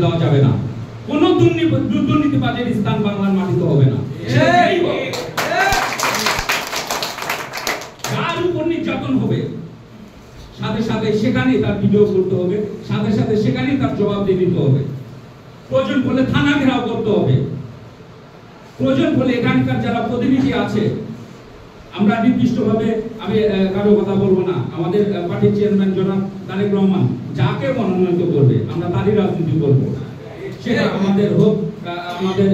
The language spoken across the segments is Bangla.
দেওয়া যাবে না, কোন দুর্নীতিবাজের স্থান বাংলার মাটিতে হবে না। যার উপর নির্যাতন হবে সাথে সাথে সেখানেই তার ভিডিও করতে হবে, সাথে সাথে সেখানেই তার জবাব দিয়ে দিতে হবে। প্রয়োজন হলে থানা ঘেরাও করতে হবে। প্রয়োজন হলে এখানকার যারা প্রতিনিধি আছে, আমরা নির্দিষ্টভাবে, আমি কারো কথা বলবো না, আমাদের পার্টির চেয়ারম্যান জনাব তারেক রহমান যাকে মনোনীত করবে আমরা তারই রাজনীতি করবো। সেটা আমাদের হোক, আমাদের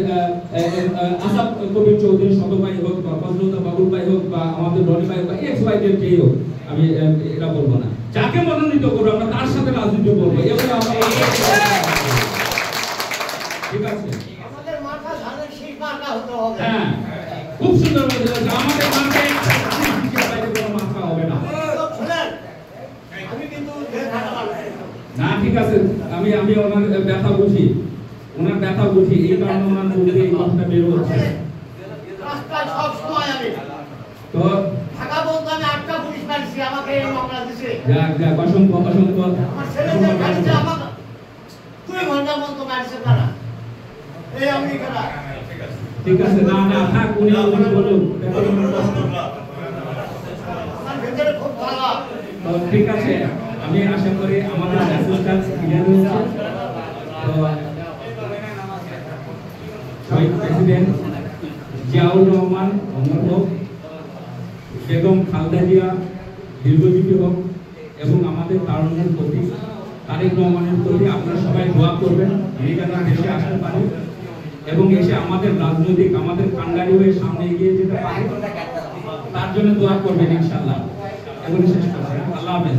আসাদ কবির চৌধুরী শত ভাই হোক, বা ফজলুল্লাহ বাবুল ভাই হোক, বা আমাদের রনি ভাই, বা এক্স ওয়াই জেড যেই হোক, আমি এটা বলবো না। যাকে মনোনীত করবো আমরা তার সাথে রাজনীতি করবো। এগুলো আমরা ঠিক আছে, আমাদের মাথা ধানের শীষ মার্কা হতে হবে। হ্যাঁ, খুব সুন্দর বলেছেন। আমাদের মাথায় কোনো মাথা হবে না। আমি কিন্তু না, ঠিক আছে, আমি ওনার ব্যথা বুঝি, ওনার ব্যথা বুঝি, এই কারণে ওনার মুখে এই কথাটা বের হচ্ছে। রাস্তায় সব সময় আমি তো ঢাকা বলতে আমি 8টা পুলিশ মারছি, আমাকে এই মামলা দিছে। যাক, অসংখ্য আমার ছেলেদের মারছে, আমাকে 2 ঘন্টা মতো মারছে তারা, এই আমেরিকারা। ঠিক আছে, না থাক, উনি বলুন। আমার ভেতরে খুব ভালো। তো ঠিক আছে, আমি আশা করি আমাদের মেসেজটা ক্লিয়ার হয়েছে। তো শহীদ প্রেসিডেন্ট জিয়াউর রহমান অমর হোক, বেগম খালেদা জিয়া দীর্ঘজীবী হোক, এবং আমাদের তারুণ্যের প্রতি তারেক রহমানের প্রতি আপনারা সবাই দোয়া করবেন, উনি যেন দেশে আসতে পারে এবং এসে আমাদের রাজনৈতিক, আমাদের কান্ডারি হয়ে সামনে এগিয়ে যেতে পারে, তার জন্য দোয়া করবেন ইনশাআল্লাহ। এবং শেষ করছি, আল্লাহ হাফেজ।